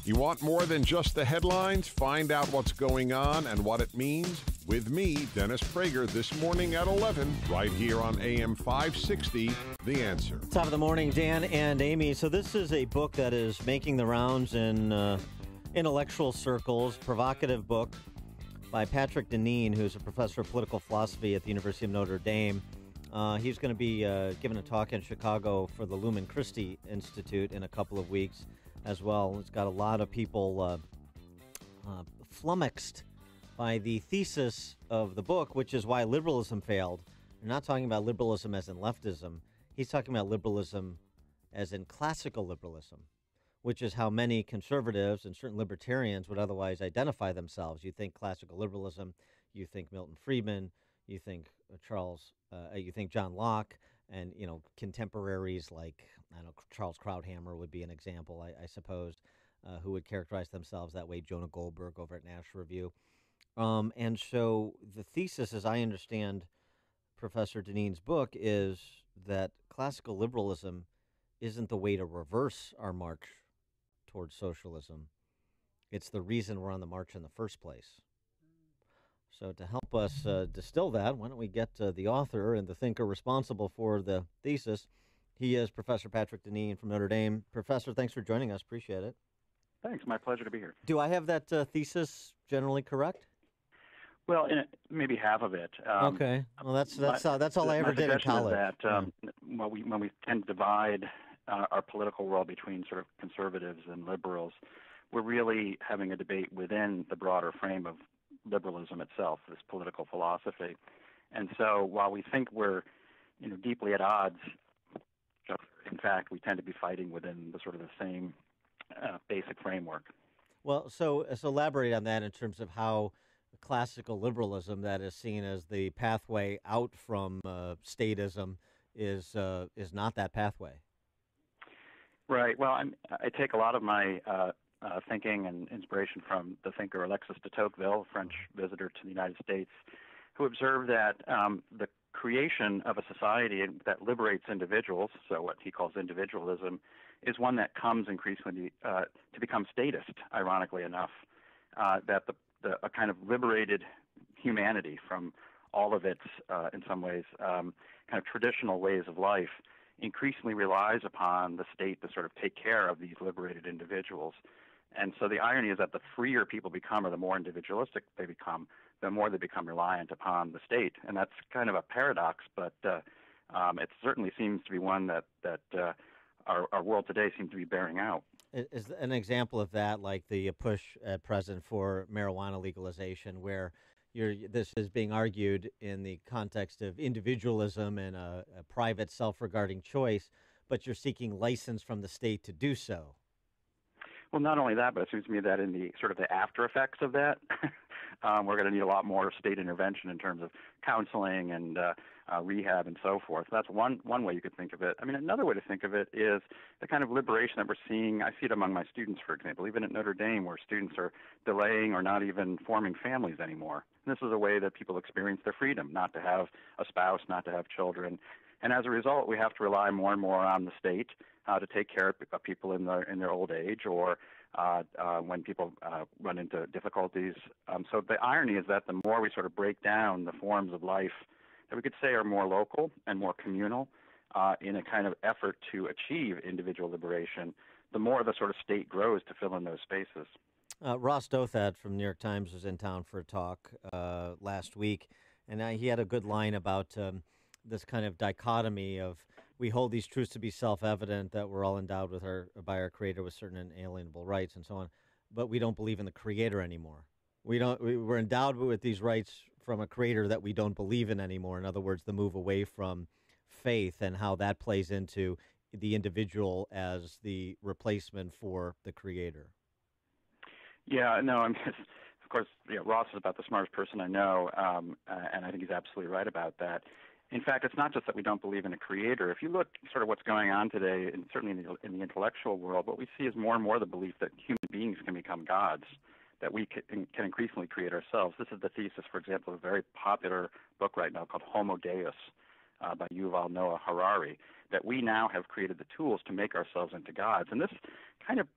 You want more than just the headlines? Find out what's going on and what it means with me, Dennis Prager, this morning at 11, right here on AM 560, The Answer. Top of the morning, Dan and Amy. So this is a book that is making the rounds in intellectual circles, provocative book by Patrick Deneen, who's a professor of political philosophy at the University of Notre Dame. He's going to be giving a talk in Chicago for the Lumen Christi Institute in a couple of weeks as well. It's got a lot of people flummoxed by the thesis of the book, which is why liberalism failed. You're not talking about liberalism as in leftism. He's talking about liberalism as in classical liberalism, which is how many conservatives and certain libertarians would otherwise identify themselves. You think classical liberalism, you think Milton Friedman, you think you think John Locke, and contemporaries like Charles Krauthammer would be an example, I suppose, who would characterize themselves that way. Jonah Goldberg over at National Review, and so the thesis, as I understand Professor Deneen's book, is that classical liberalism isn't the way to reverse our march towards socialism. It's the reason we're on the march in the first place. So to help us distill that, why don't we get the author and the thinker responsible for the thesis. He is Professor Patrick Deneen from Notre Dame. Professor, thanks for joining us. Appreciate it. Thanks. My pleasure to be here. Do I have that thesis generally correct? Well, maybe half of it. Okay. Well, that's all I ever did in college. When we tend to divide our political world between sort of conservatives and liberals, we're really having a debate within the broader frame of liberalism itself, this political philosophy. And so while we think we're deeply at odds, in fact, we tend to be fighting within the sort of the same basic framework. Well, so elaborate on that in terms of how classical liberalism, that is seen as the pathway out from statism, is not that pathway. Right. Well, I take a lot of my thinking and inspiration from the thinker Alexis de Tocqueville, a French visitor to the United States, who observed that the creation of a society that liberates individuals, so what he calls individualism, is one that comes increasingly to become statist, ironically enough, that a kind of liberated humanity from all of its, in some ways, kind of traditional ways of life increasingly relies upon the state to sort of take care of these liberated individuals. And so the irony is that the freer people become, or the more individualistic they become, the more they become reliant upon the state. And that's kind of a paradox, but it certainly seems to be one that our world today seems to be bearing out. Is an example of that like the push at present for marijuana legalization, where this is being argued in the context of individualism and a private self-regarding choice, but you're seeking license from the state to do so? Well, not only that, but it seems to me that in the sort of the after effects of that, we're going to need a lot more state intervention in terms of counseling and rehab and so forth. That's one way you could think of it. I mean, another way to think of it is the kind of liberation that we're seeing. I see it among my students, for example, even at Notre Dame, where students are delaying or not even forming families anymore. And this is a way that people experience their freedom, not to have a spouse, not to have children. And as a result, we have to rely more and more on the state to take care of people in their old age, or when people run into difficulties. So the irony is that the more we sort of break down the forms of life that we could say are more local and more communal in a kind of effort to achieve individual liberation, the more the sort of state grows to fill in those spaces. Ross Douthat from New York Times was in town for a talk last week, and he had a good line about this kind of dichotomy of we hold these truths to be self-evident, that we're all endowed by our Creator with certain inalienable rights and so on, but we don't believe in the Creator anymore. We're endowed with these rights from a Creator that we don't believe in anymore. In other words, the move away from faith and how that plays into the individual as the replacement for the Creator. Yeah, no, of course, Ross is about the smartest person I know, and I think he's absolutely right about that. In fact, it's not just that we don't believe in a creator. If you look sort of what's going on today, and certainly in the intellectual world, what we see is more and more the belief that human beings can become gods, that we can increasingly create ourselves. This is the thesis, for example, of a very popular book right now called Homo Deus by Yuval Noah Harari, that we now have created the tools to make ourselves into gods. And this kind of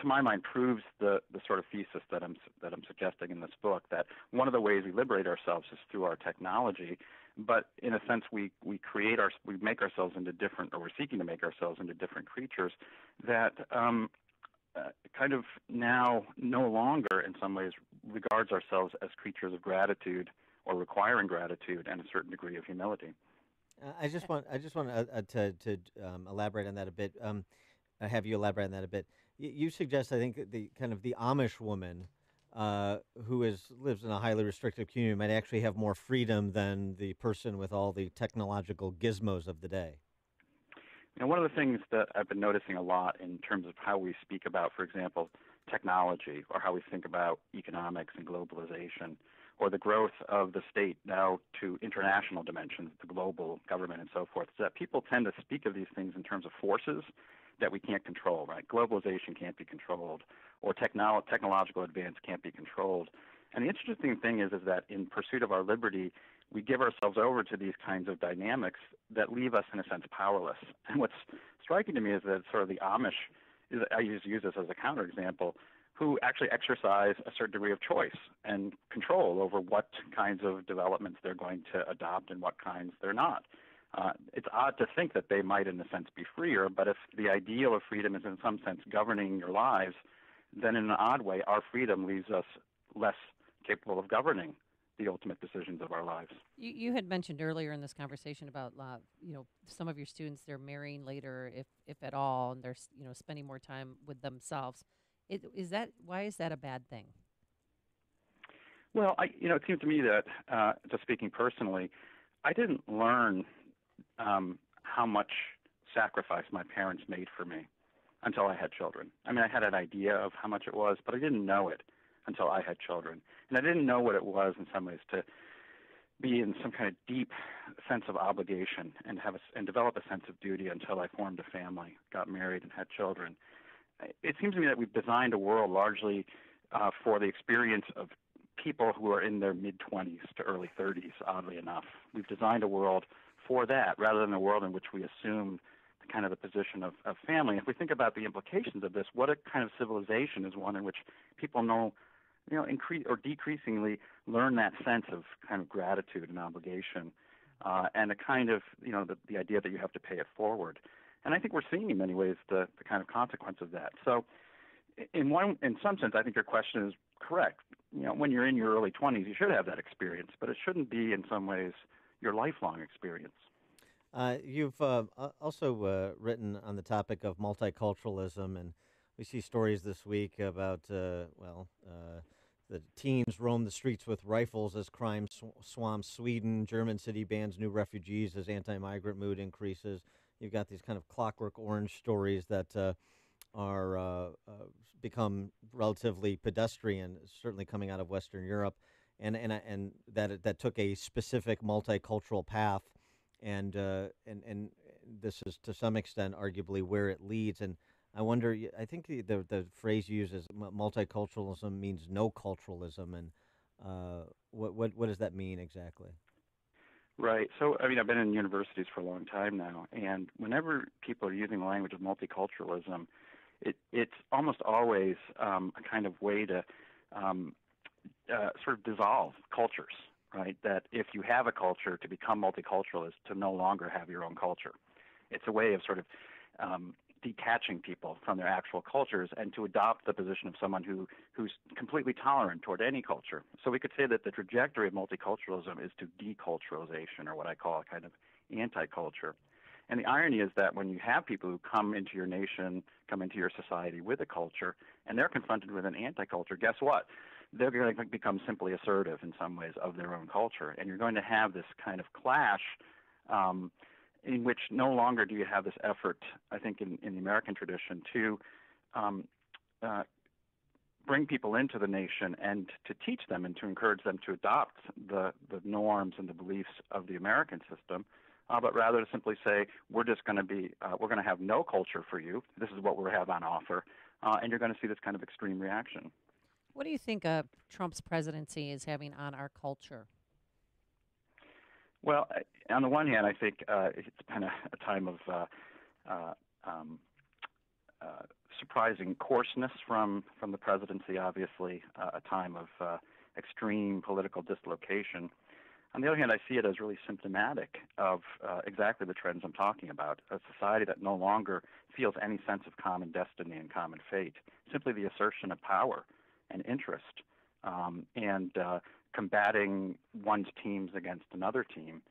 to my mind, proves the sort of thesis that I'm suggesting in this book, that one of the ways we liberate ourselves is through our technology, but in a sense we make ourselves into different, or we're seeking to make ourselves into different creatures that kind of now no longer, in some ways, regards ourselves as creatures of gratitude or requiring gratitude and a certain degree of humility. I just want to elaborate on that a bit. Have you elaborate on that a bit? You suggest, I think, the kind of the Amish woman who lives in a highly restrictive community might actually have more freedom than the person with all the technological gizmos of the day. And one of the things that I've been noticing a lot in terms of how we speak about, for example, technology, or how we think about economics and globalization, or the growth of the state now to international dimensions, the global government and so forth, is that people tend to speak of these things in terms of forces that we can't control, right? Globalization can't be controlled, or technological advance can't be controlled. And the interesting thing is that in pursuit of our liberty, we give ourselves over to these kinds of dynamics that leave us, in a sense, powerless. And what's striking to me is that sort of the Amish, I use this as a counterexample, who actually exercise a certain degree of choice and control over what kinds of developments they're going to adopt and what kinds they're not. It's odd to think that they might, in a sense, be freer, but if the ideal of freedom is in some sense governing your lives, then in an odd way, our freedom leaves us less capable of governing the ultimate decisions of our lives. You had mentioned earlier in this conversation about some of your students, they're marrying later, if at all, and they're spending more time with themselves. Why is that a bad thing? Well, it seems to me that, just speaking personally, I didn't learn how much sacrifice my parents made for me until I had children. I mean, I had an idea of how much it was, but I didn't know it until I had children. And I didn't know what it was in some ways to be in some kind of deep sense of obligation and develop a sense of duty until I formed a family, got married, and had children. It seems to me that we've designed a world largely for the experience of people who are in their mid-20s to early 30s, oddly enough. We've designed a world for that rather than a world in which we assume kind of the position of family. If we think about the implications of this, what a kind of civilization is one in which people increase or decreasingly learn that sense of kind of gratitude and obligation, and a kind of, the idea that you have to pay it forward. And I think we're seeing in many ways the kind of consequence of that. So in some sense, I think your question is correct. When you're in your early 20s, you should have that experience, but it shouldn't be in some ways your lifelong experience. You've also written on the topic of multiculturalism, and we see stories this week about, the teens roam the streets with rifles as crime swamps Sweden. German city bans new refugees as anti-migrant mood increases. You've got these kind of Clockwork Orange stories that are become relatively pedestrian, certainly coming out of Western Europe, and that took a specific multicultural path, and this is to some extent arguably where it leads. And I wonder, I think the phrase used is multiculturalism means no culturalism, and what does that mean exactly? Right. So, I've been in universities for a long time now, and whenever people are using the language of multiculturalism, it's almost always a kind of way to sort of dissolve cultures, right? That if you have a culture, to become multicultural is to no longer have your own culture. It's a way of sort of detaching people from their actual cultures and to adopt the position of someone who's completely tolerant toward any culture. So we could say that the trajectory of multiculturalism is to deculturalization, or what I call a kind of anti-culture. And the irony is that when you have people who come into your nation, come into your society with a culture, and they're confronted with an anti-culture, guess what? They're going to become simply assertive in some ways of their own culture. And you're going to have this kind of clash in which no longer do you have this effort, I think, in the American tradition to bring people into the nation and to teach them and to encourage them to adopt the norms and the beliefs of the American system, but rather to simply say, we're going to have no culture for you. This is what we have on offer, and you're going to see this kind of extreme reaction. What do you think Trump's presidency is having on our culture? Well, on the one hand, I think it's been a time of surprising coarseness from the presidency, obviously, a time of extreme political dislocation. On the other hand, I see it as really symptomatic of exactly the trends I'm talking about, a society that no longer feels any sense of common destiny and common fate, simply the assertion of power and interest, and combating one's teams against another team.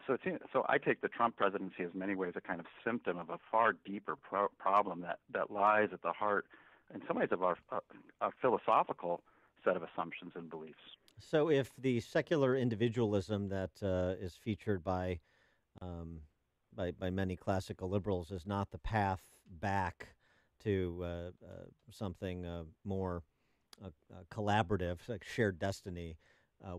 So I take the Trump presidency as many ways a kind of symptom of a far deeper problem that lies at the heart, in some ways, of our philosophical set of assumptions and beliefs. So if the secular individualism that is featured by many classical liberals is not the path back to something more collaborative, like shared destiny,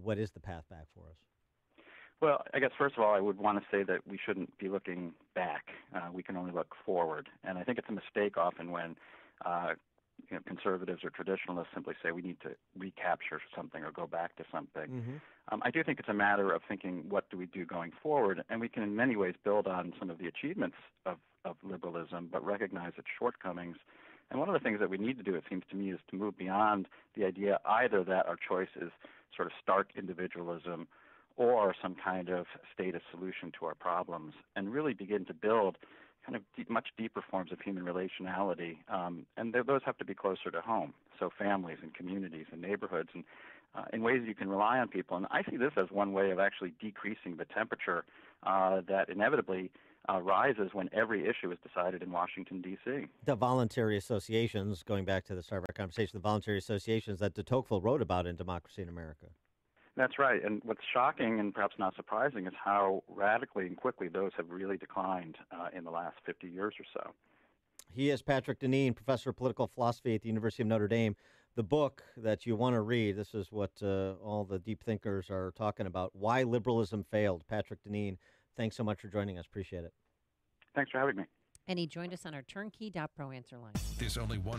what is the path back for us? Well, I guess first of all, I would want to say that we shouldn't be looking back. We can only look forward, and I think it's a mistake often when conservatives or traditionalists simply say we need to recapture something or go back to something. Mm-hmm. I do think it's a matter of thinking, what do we do going forward? And we can in many ways build on some of the achievements of liberalism, but recognize its shortcomings. And one of the things that we need to do, it seems to me, is to move beyond the idea either that our choice is sort of stark individualism or some kind of status solution to our problems, and really begin to build kind of much deeper forms of human relationality, and those have to be closer to home, so families and communities and neighborhoods, and in ways you can rely on people. And I see this as one way of actually decreasing the temperature that inevitably rises when every issue is decided in Washington, D.C. The voluntary associations, going back to the start of our conversation, the voluntary associations that de Tocqueville wrote about in Democracy in America. That's right. And what's shocking and perhaps not surprising is how radically and quickly those have really declined in the last 50 years or so. He is Patrick Deneen, professor of political philosophy at the University of Notre Dame. The book that you want to read, this is what all the deep thinkers are talking about, Why Liberalism Failed. Patrick Deneen, thanks so much for joining us. Appreciate it. Thanks for having me. And he joined us on our turnkey.pro answer line. There's only one